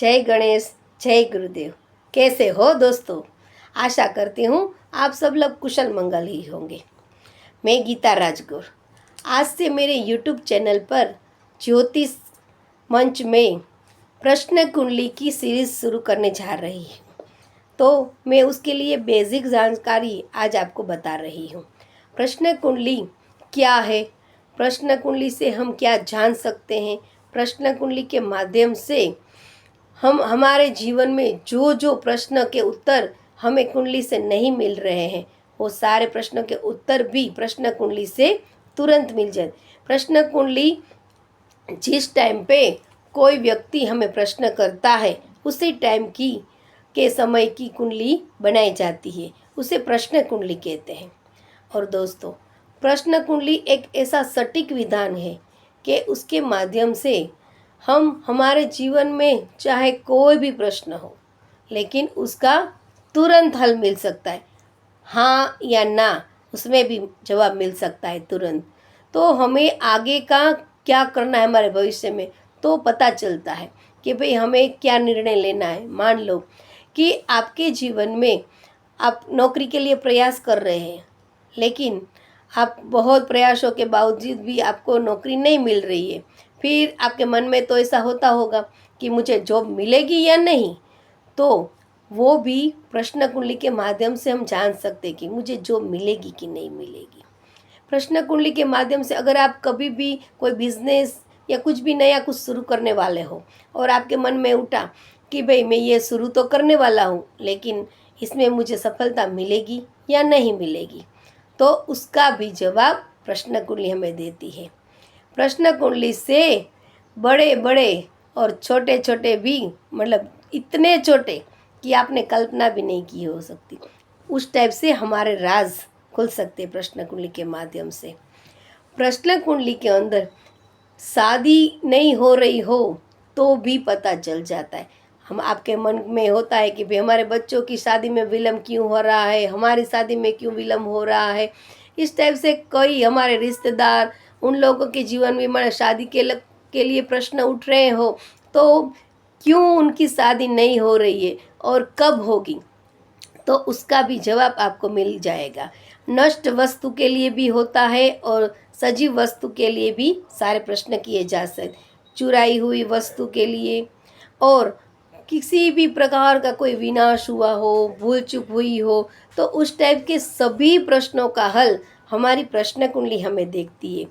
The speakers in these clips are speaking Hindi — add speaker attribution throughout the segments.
Speaker 1: जय गणेश, जय गुरुदेव। कैसे हो दोस्तों? आशा करती हूँ आप सब लोग कुशल मंगल ही होंगे। मैं गीता राजगुर आज से मेरे यूट्यूब चैनल पर ज्योतिष मंच में प्रश्न कुंडली की सीरीज़ शुरू करने जा रही हूँ। तो मैं उसके लिए बेसिक जानकारी आज आपको बता रही हूँ। प्रश्न कुंडली क्या है, प्रश्न कुंडली से हम क्या जान सकते हैं, प्रश्न कुंडली के माध्यम से हम हमारे जीवन में जो जो प्रश्न के उत्तर हमें कुंडली से नहीं मिल रहे हैं, वो सारे प्रश्नों के उत्तर भी प्रश्न कुंडली से तुरंत मिल जाए। प्रश्न कुंडली जिस टाइम पे कोई व्यक्ति हमें प्रश्न करता है, उसी टाइम के समय की कुंडली बनाई जाती है, उसे प्रश्न कुंडली कहते हैं। और दोस्तों, प्रश्न कुंडली एक ऐसा सटीक विधान है कि उसके माध्यम से हम हमारे जीवन में चाहे कोई भी प्रश्न हो, लेकिन उसका तुरंत हल मिल सकता है। हाँ या ना, उसमें भी जवाब मिल सकता है तुरंत। तो हमें आगे का क्या करना है हमारे भविष्य में तो पता चलता है कि भाई हमें क्या निर्णय लेना है। मान लो कि आपके जीवन में आप नौकरी के लिए प्रयास कर रहे हैं, लेकिन आप बहुत प्रयासों के बावजूद भी आपको नौकरी नहीं मिल रही है। फिर आपके मन में तो ऐसा होता होगा कि मुझे जॉब मिलेगी या नहीं। तो वो भी प्रश्न कुंडली के माध्यम से हम जान सकते हैं कि मुझे जॉब मिलेगी कि नहीं मिलेगी। प्रश्न कुंडली के माध्यम से अगर आप कभी भी कोई बिजनेस या कुछ भी नया कुछ शुरू करने वाले हो और आपके मन में उठा कि भाई मैं ये शुरू तो करने वाला हूँ, लेकिन इसमें मुझे सफलता मिलेगी या नहीं मिलेगी, तो उसका भी जवाब प्रश्न कुंडली हमें देती है। प्रश्न कुंडली से बड़े बड़े और छोटे छोटे भी, मतलब इतने छोटे कि आपने कल्पना भी नहीं की हो सकती, उस टाइप से हमारे राज खुल सकते प्रश्न कुंडली के माध्यम से। प्रश्न कुंडली के अंदर शादी नहीं हो रही हो तो भी पता चल जाता है। हम आपके मन में होता है कि भाई हमारे बच्चों की शादी में विलम्ब क्यों हो रहा है, हमारी शादी में क्यों विलम्ब हो रहा है। इस टाइप से कई हमारे रिश्तेदार, उन लोगों के जीवन में हमारे शादी के लिए प्रश्न उठ रहे हो, तो क्यों उनकी शादी नहीं हो रही है और कब होगी, तो उसका भी जवाब आपको मिल जाएगा। नष्ट वस्तु के लिए भी होता है और सजीव वस्तु के लिए भी सारे प्रश्न किए जा सकते। चुराई हुई वस्तु के लिए, और किसी भी प्रकार का कोई विनाश हुआ हो, भूल चूक हुई हो, तो उस टाइप के सभी प्रश्नों का हल हमारी प्रश्न कुंडली हमें देखती है।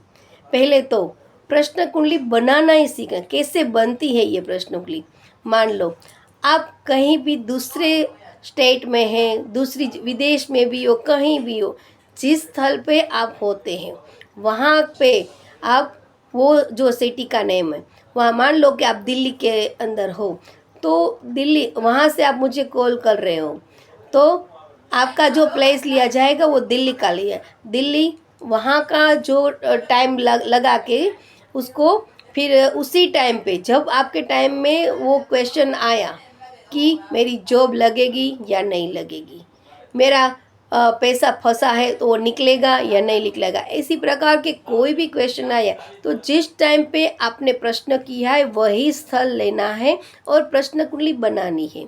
Speaker 1: पहले तो प्रश्न कुंडली बनाना ही सीखना, कैसे बनती है ये प्रश्न कुंडली। मान लो आप कहीं भी दूसरे स्टेट में हैं, दूसरी विदेश में भी हो, कहीं भी हो, जिस स्थल पे आप होते हैं वहाँ पे आप, वो जो सिटी का नेम है, वहाँ मान लो कि आप दिल्ली के अंदर हो, तो दिल्ली, वहाँ से आप मुझे कॉल कर रहे हो, तो आपका जो प्लेस लिया जाएगा वो दिल्ली का लिया, दिल्ली वहाँ का जो टाइम लगा के उसको, फिर उसी टाइम पे जब आपके टाइम में वो क्वेश्चन आया कि मेरी जॉब लगेगी या नहीं लगेगी, मेरा पैसा फंसा है तो वो निकलेगा या नहीं निकलेगा, इसी प्रकार के कोई भी क्वेश्चन आया तो जिस टाइम पे आपने प्रश्न किया है वही स्थल लेना है और प्रश्न कुंडली बनानी है।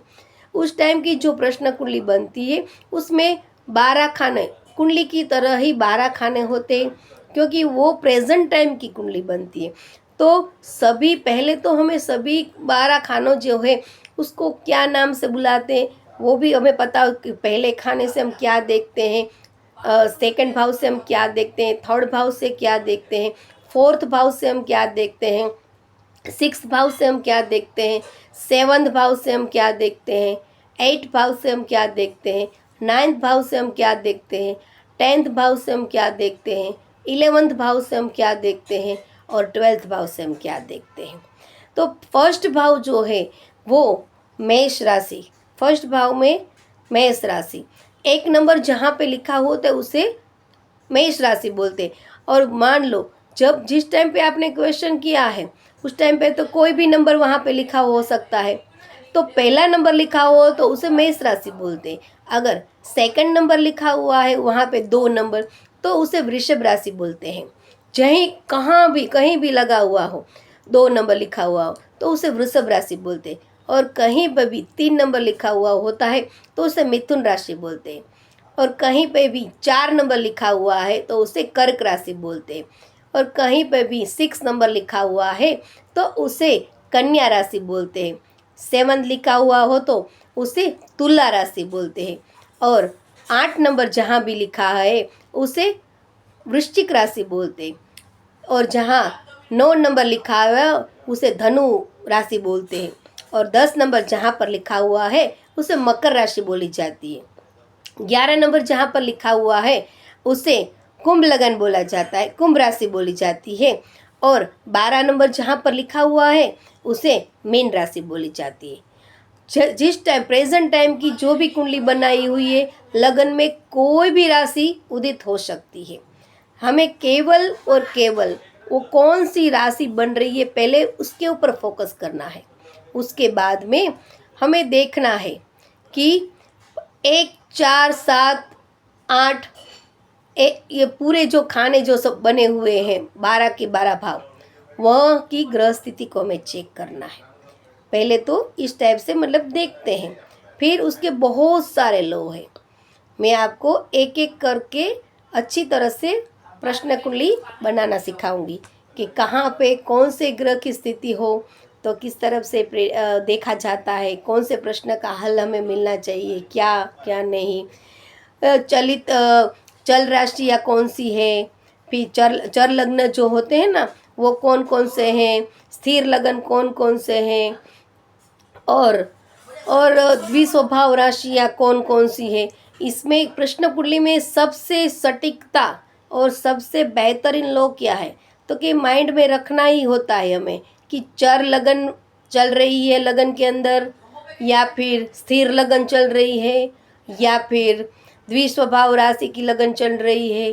Speaker 1: उस टाइम की जो प्रश्न कुंडली बनती है उसमें 12 खाने, कुंडली की तरह ही 12 खाने होते हैं, क्योंकि वो प्रेजेंट टाइम की कुंडली बनती है। तो सभी, पहले तो हमें सभी 12 खानों जो है उसको क्या नाम से बुलाते हैं वो भी हमें पता हो कि पहले खाने से हम क्या देखते हैं, सेकंड भाव से हम क्या देखते हैं, थर्ड भाव से क्या देखते हैं, फोर्थ भाव से हम क्या देखते हैं, सिक्स्थ भाव से हम क्या देखते हैं, सेवन्थ भाव से हम क्या देखते हैं, एट्थ भाव से हम क्या देखते हैं, नाइन्थ भाव से हम क्या देखते हैं, 10th भाव से हम क्या देखते हैं, 11th भाव से हम क्या देखते हैं और 12th भाव से हम क्या देखते हैं। तो फर्स्ट भाव जो है वो मेष राशि, फर्स्ट भाव में मेष राशि, एक नंबर जहाँ पे लिखा होता है उसे मेष राशि बोलते हैं। और मान लो जब जिस टाइम पे आपने क्वेश्चन किया है उस टाइम पे तो कोई भी नंबर वहाँ पे लिखा हो सकता है, तो पहला नंबर लिखा हो तो उसे मेष राशि बोलते हैं। अगर सेकंड नंबर लिखा हुआ है वहाँ पे 2 नंबर, तो उसे वृषभ राशि बोलते हैं। जहीं कहीं भी लगा हुआ हो, 2 नंबर लिखा हुआ हो, तो उसे वृषभ राशि बोलते हैं। और कहीं पर भी 3 नंबर लिखा हुआ होता है तो उसे मिथुन राशि बोलते हैं, और कहीं पे भी 4 नंबर लिखा हुआ है तो उसे कर्क राशि बोलते हैं, और कहीं पे भी 6 नंबर लिखा हुआ है तो उसे कन्या राशि बोलते हैं। 7 लिखा हुआ हो तो उसे तुला राशि बोलते हैं, और 8 नंबर जहाँ भी लिखा है उसे वृश्चिक राशि बोलते हैं, और जहाँ 9 नंबर लिखा हुआ है उसे धनु राशि बोलते हैं, और 10 नंबर जहाँ पर लिखा हुआ है उसे मकर राशि बोली जाती है। 11 नंबर जहाँ पर लिखा हुआ है उसे कुंभ लगन बोला जाता है, कुंभ राशि बोली जाती है, और 12 नंबर जहाँ पर लिखा हुआ है उसे मीन राशि बोली जाती है। जिस टाइम प्रेजेंट टाइम की जो भी कुंडली बनाई हुई है, लगन में कोई भी राशि उदित हो सकती है। हमें केवल और केवल वो कौन सी राशि बन रही है पहले उसके ऊपर फोकस करना है। उसके बाद में हमें देखना है कि 1, 4, 7, 8 ये पूरे जो खाने जो सब बने हुए हैं 12 के 12 भाव, वह की ग्रह स्थिति को हमें चेक करना है। पहले तो इस टाइप से मतलब देखते हैं, फिर उसके बहुत सारे लो हैं। मैं आपको एक एक करके अच्छी तरह से प्रश्न कुंडली बनाना सिखाऊंगी कि कहाँ पे कौन से ग्रह की स्थिति हो तो किस तरफ से देखा जाता है, कौन से प्रश्न का हल हमें मिलना चाहिए, क्या क्या नहीं। चल राशि या कौन सी है, फिर चर लग्न जो होते हैं ना वो कौन कौन से हैं, स्थिर लगन कौन कौन से हैं, और द्विस्वभाव राशियाँ कौन कौन सी है। इसमें प्रश्न कुंडली में सबसे सटीकता और सबसे बेहतरीन लो क्या है तो कि माइंड में रखना ही होता है हमें कि चर लगन चल रही है लगन के अंदर, या फिर स्थिर लगन चल रही है, या फिर द्विस्वभाव राशि की लगन चल रही है।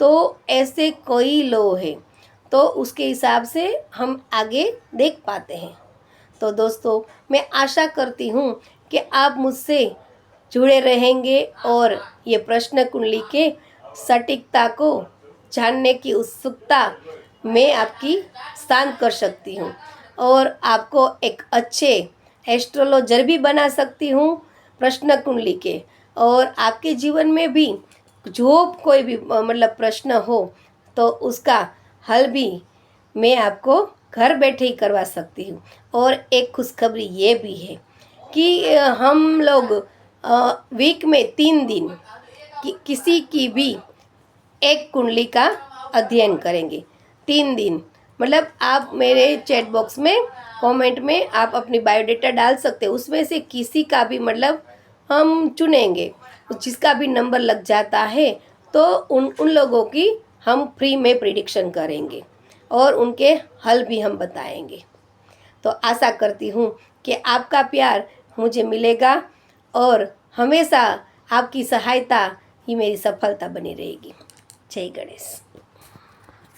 Speaker 1: तो ऐसे कई लो है तो उसके हिसाब से हम आगे देख पाते हैं। तो दोस्तों मैं आशा करती हूँ कि आप मुझसे जुड़े रहेंगे और ये प्रश्न कुंडली के सटीकता को जानने की उत्सुकता मैं आपकी शांत कर सकती हूँ, और आपको एक अच्छे एस्ट्रोलॉजर भी बना सकती हूँ प्रश्न कुंडली के। और आपके जीवन में भी जो कोई भी मतलब प्रश्न हो तो उसका हल भी मैं आपको घर बैठे ही करवा सकती हूँ। और एक खुशखबरी ये भी है कि हम लोग वीक में 3 दिन किसी की भी एक कुंडली का अध्ययन करेंगे। 3 दिन मतलब आप मेरे चैट बॉक्स में कमेंट में आप अपनी बायोडाटा डाल सकते हो, उसमें से किसी का भी मतलब हम चुनेंगे, जिसका भी नंबर लग जाता है तो उन लोगों की हम फ्री में प्रिडिक्शन करेंगे और उनके हल भी हम बताएंगे। तो आशा करती हूँ कि आपका प्यार मुझे मिलेगा और हमेशा आपकी सहायता ही मेरी सफलता बनी रहेगी। जय गणेश।